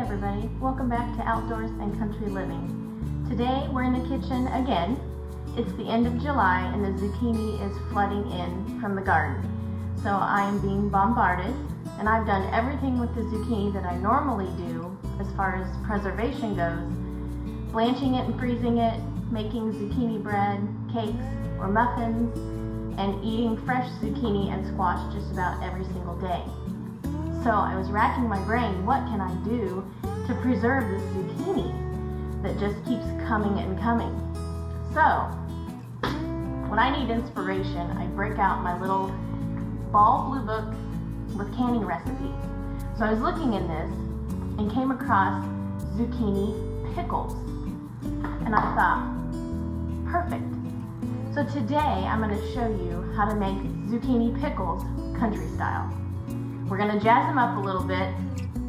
everybody, welcome back to Outdoors and Country Living. Today we're in the kitchen again. It's the end of July and the zucchini is flooding in from the garden. So I am being bombarded, and I've done everything with the zucchini that I normally do as far as preservation goes. Blanching it and freezing it, making zucchini bread, cakes, or muffins, and eating fresh zucchini and squash just about every single day. So I was racking my brain, what can I do to preserve this zucchini that just keeps coming and coming? So, when I need inspiration, I break out my little ball blue book with canning recipes. So I was looking in this and came across zucchini pickles. And I thought, perfect. So today I'm going to show you how to make zucchini pickles country style. We're going to jazz them up a little bit.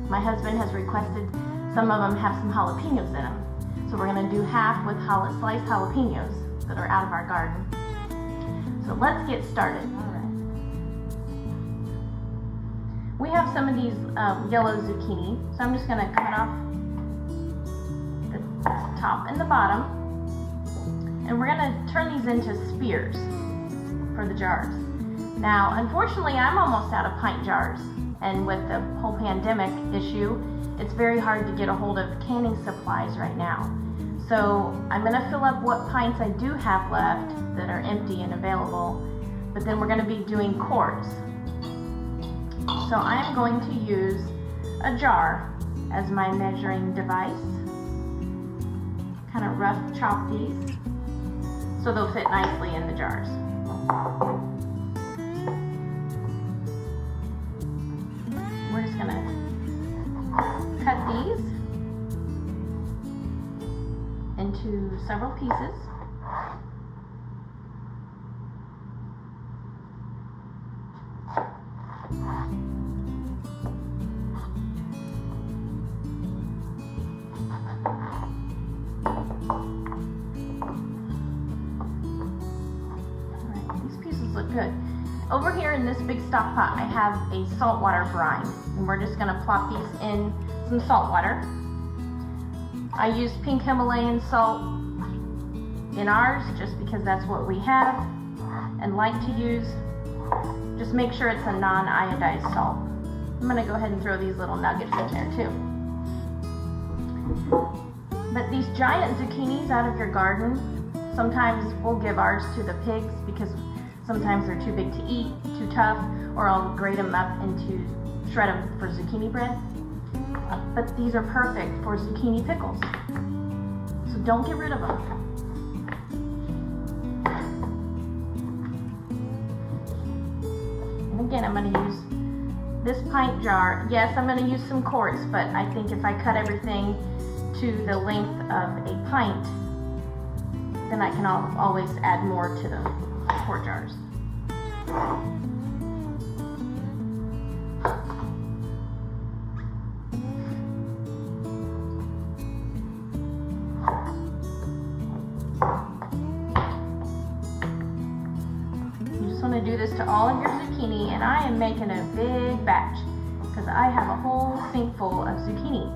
My husband has requested some of them have some jalapenos in them. So we're going to do half with sliced jalapenos that are out of our garden. So let's get started. All right. We have some of these yellow zucchini. So I'm just going to cut off the top and the bottom. And we're going to turn these into spears for the jars. Now, unfortunately, I'm almost out of pint jars, and with the whole pandemic issue, it's very hard to get a hold of canning supplies right now. So I'm going to fill up what pints I do have left that are empty and available, but then we're going to be doing quarts. So I'm going to use a jar as my measuring device. Kind of rough chop these so they'll fit nicely in the jars. We're just going to cut these into several pieces. Alright, these pieces look good. Over here in this big stock pot, I have a saltwater brine, and we're just going to plop these in some salt water. I use pink Himalayan salt in ours just because that's what we have and like to use. Just make sure it's a non-iodized salt. I'm going to go ahead and throw these little nuggets in there too. But these giant zucchinis out of your garden, sometimes we'll give ours to the pigs because sometimes they're too big to eat, too tough, or I'll grate them up into, shred them for zucchini bread. But these are perfect for zucchini pickles. So don't get rid of them. And again, I'm going to use this pint jar. Yes, I'm going to use some quarts, but I think if I cut everything to the length of a pint, then I can always add more to the quart jars. You just want to do this to all of your zucchini, and I am making a big batch because I have a whole sink full of zucchini.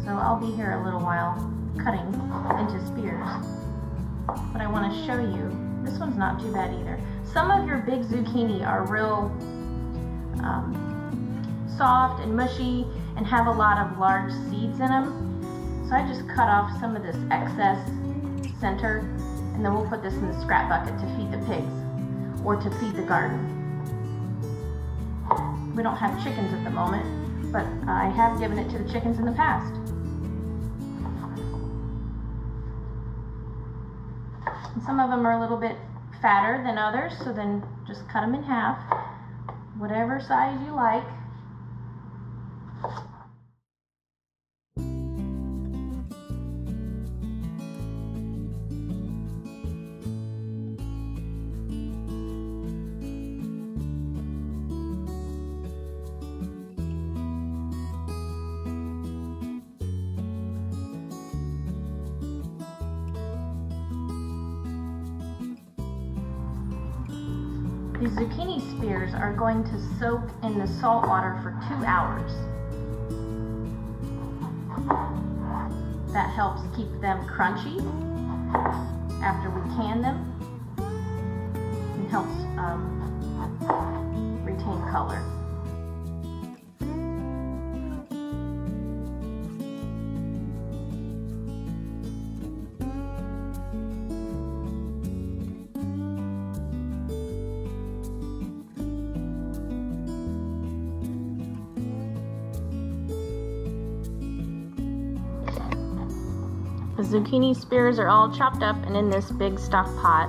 So I'll be here a little while cutting into spears. But I want to show you, this one's not too bad either. Some of your big zucchini are real soft and mushy and have a lot of large seeds in them. So I just cut off some of this excess center, and then we'll put this in the scrap bucket to feed the pigs or to feed the garden. We don't have chickens at the moment, but I have given it to the chickens in the past. And some of them are a little bit fatter than others, so then just cut them in half, whatever size you like. The zucchini spears are going to soak in the salt water for 2 hours. That helps keep them crunchy after we can them and helps retain color. The zucchini spears are all chopped up and in this big stock pot.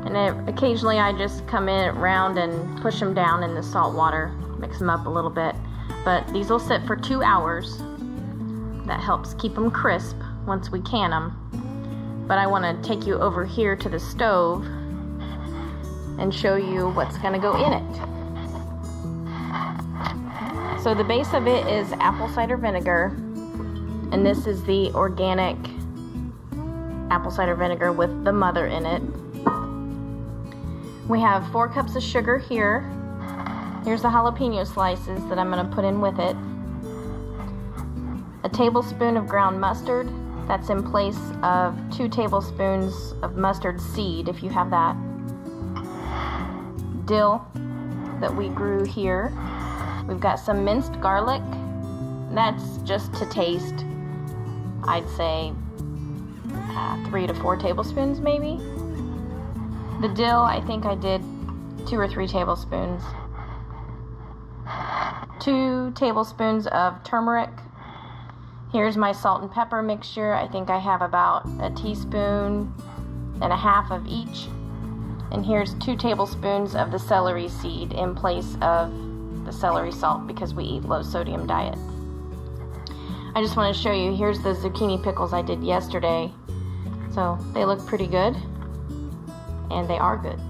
And occasionally I just come in around and push them down in the salt water, mix them up a little bit. But these will sit for 2 hours. That helps keep them crisp once we can them. But I want to take you over here to the stove and show you what's going to go in it. So the base of it is apple cider vinegar. And this is the organic apple cider vinegar with the mother in it. We have 4 cups of sugar here. Here's the jalapeno slices that I'm going to put in with it. A tablespoon of ground mustard. That's in place of 2 tablespoons of mustard seed, if you have that. Dill that we grew here. We've got some minced garlic. That's just to taste. I'd say 3 to 4 tablespoons maybe. The dill, I think I did 2 or 3 tablespoons. 2 tablespoons of turmeric. Here's my salt and pepper mixture. I think I have about a teaspoon and a half of each. And here's 2 tablespoons of the celery seed in place of the celery salt because we eat low sodium diet. I just want to show you, here's the zucchini pickles I did yesterday. So they look pretty good, and they are good.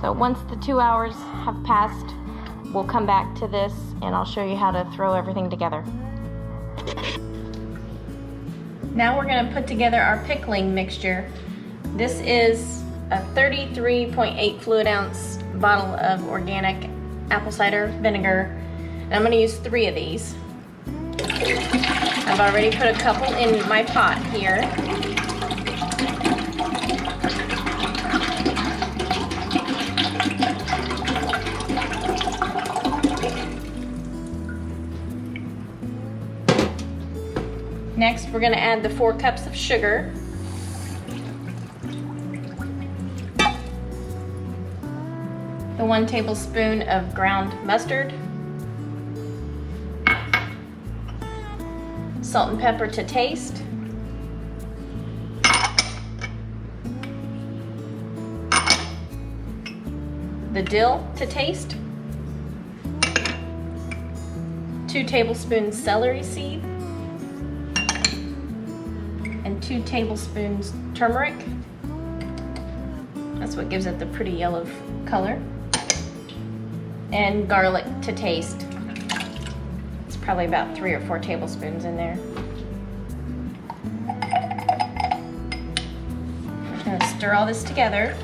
So once the 2 hours have passed, we'll come back to this and I'll show you how to throw everything together. Now we're going to put together our pickling mixture. This is a 33.8 fluid ounce bottle of organic apple cider vinegar. And I'm going to use 3 of these. I've already put a couple in my pot here. Next, we're going to add the 4 cups of sugar. The 1 tablespoon of ground mustard. Salt and pepper to taste. The dill to taste. 2 tablespoons celery seed. And 2 tablespoons turmeric. That's what gives it the pretty yellow color. And garlic to taste. It's probably about 3 or 4 tablespoons in there. I'm going to stir all this together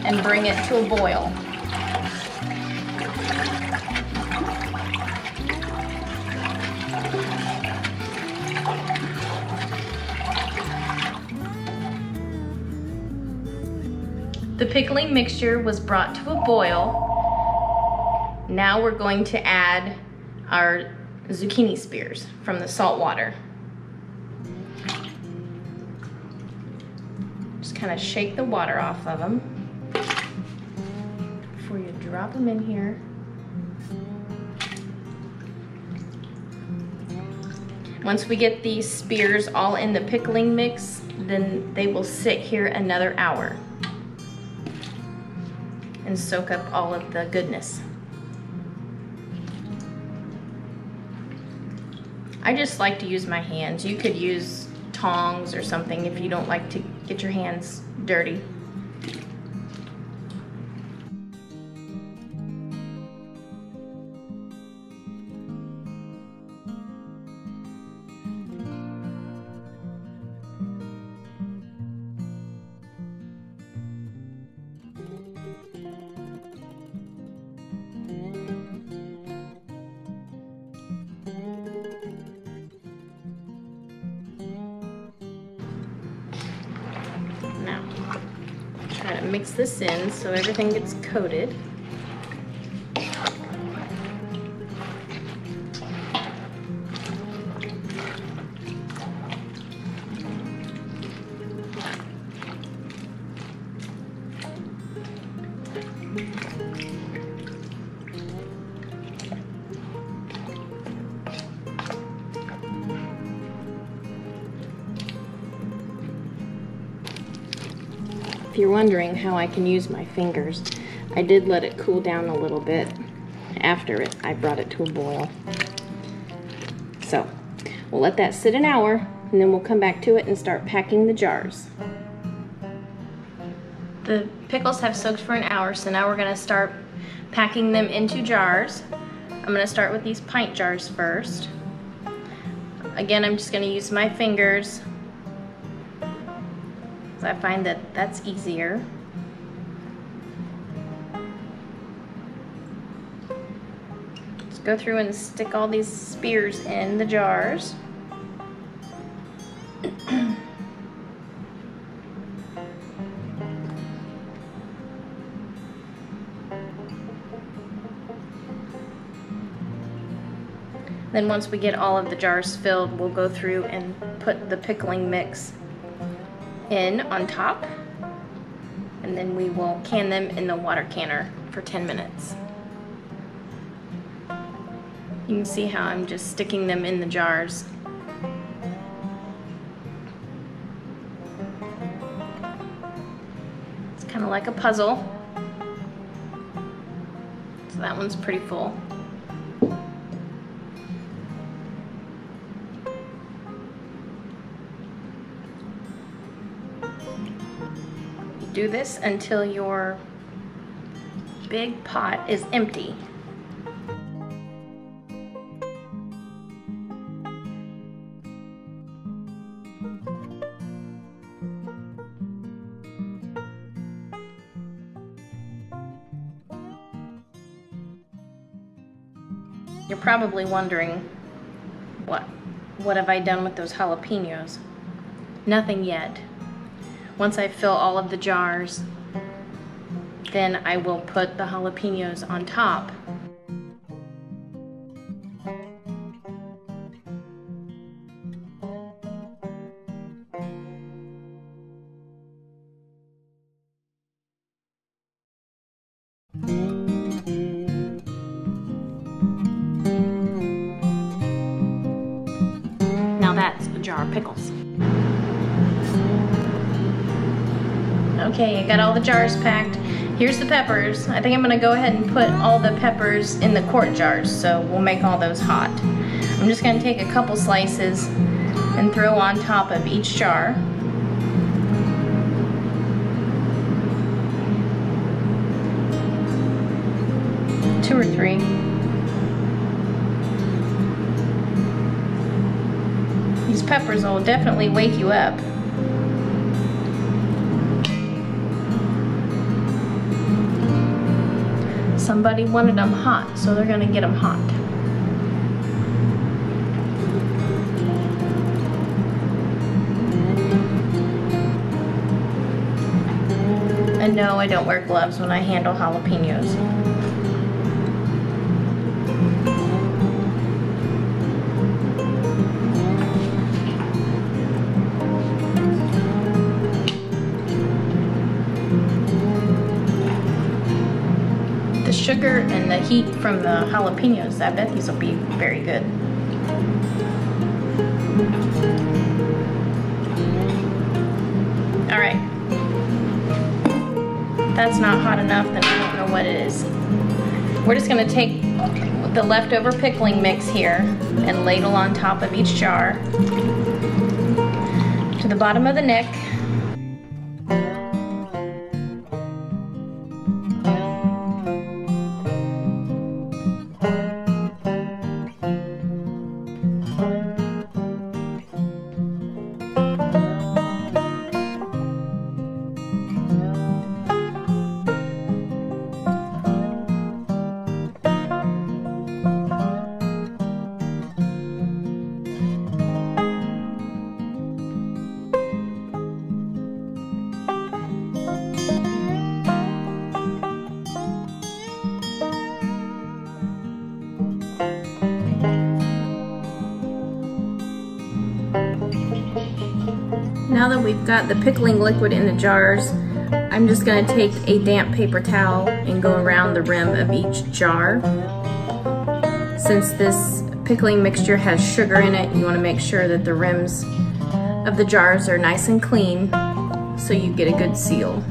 and bring it to a boil. The pickling mixture was brought to a boil. Now we're going to add our zucchini spears from the salt water. Just kind of shake the water off of them before you drop them in here. Once we get these spears all in the pickling mix, then they will sit here another hour and soak up all of the goodness. I just like to use my hands. You could use tongs or something if you don't like to get your hands dirty. mix this in so everything gets coated. If you're wondering how I can use my fingers, I did let it cool down a little bit. After I brought it to a boil. So we'll let that sit an hour, and then we'll come back to it and start packing the jars. The pickles have soaked for an hour, so now we're going to start packing them into jars. I'm going to start with these pint jars first. Again, I'm just going to use my fingers. I find that that's easier. Just go through and stick all these spears in the jars. Then once we get all of the jars filled, we'll go through and put the pickling mix in on top, and then we will can them in the water canner for 10 minutes. You can see how I'm just sticking them in the jars. It's kind of like a puzzle. So that one's pretty full. Do this until your big pot is empty. You're probably wondering, what have I done with those jalapenos? Nothing yet. Once I fill all of the jars, then I will put the jalapenos on top. Now that's a jar of pickles. Okay, I got all the jars packed. Here's the peppers. I think I'm gonna go ahead and put all the peppers in the quart jars, so we'll make all those hot. I'm just gonna take a couple slices and throw on top of each jar. Two or three. These peppers will definitely wake you up. Somebody wanted them hot, so they're gonna get them hot. And no, I don't wear gloves when I handle jalapenos. The sugar and the heat from the jalapenos, I bet these will be very good. All right. If that's not hot enough, then I don't know what it is. We're just gonna take the leftover pickling mix here and ladle on top of each jar to the bottom of the neck. Now that we've got the pickling liquid in the jars, I'm just going to take a damp paper towel and go around the rim of each jar. Since this pickling mixture has sugar in it, you want to make sure that the rims of the jars are nice and clean so you get a good seal.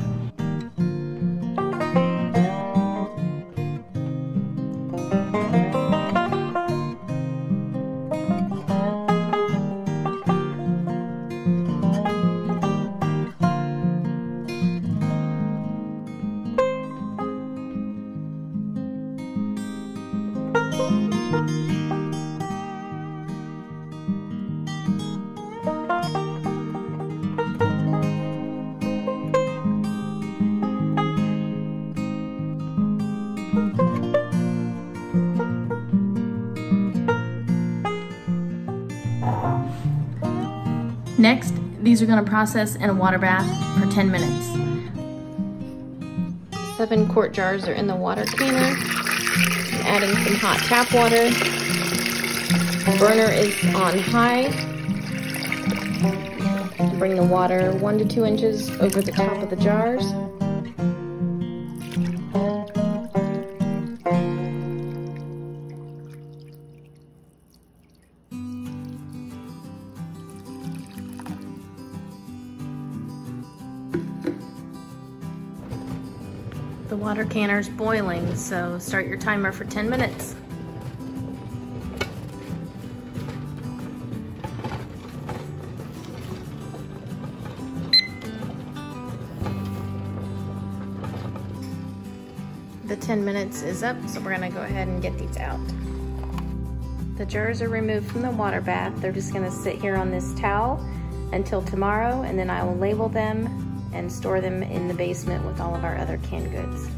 Next, these are going to process in a water bath for 10 minutes. 7 quart jars are in the water canner. I'm adding some hot tap water. The burner is on high. Bring the water 1 to 2 inches over the top of the jars. The water canner's boiling, so start your timer for 10 minutes. The 10 minutes is up, so we're gonna go ahead and get these out. The jars are removed from the water bath. They're just gonna sit here on this towel until tomorrow, and then I will label them and store them in the basement with all of our other canned goods.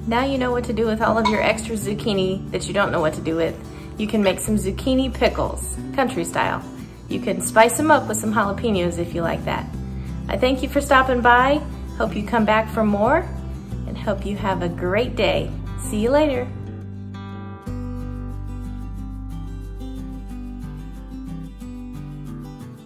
Now you know what to do with all of your extra zucchini that you don't know what to do with. You can make some zucchini pickles, country style. You can spice them up with some jalapenos if you like that. I thank you for stopping by. Hope you come back for more and hope you have a great day. See you later.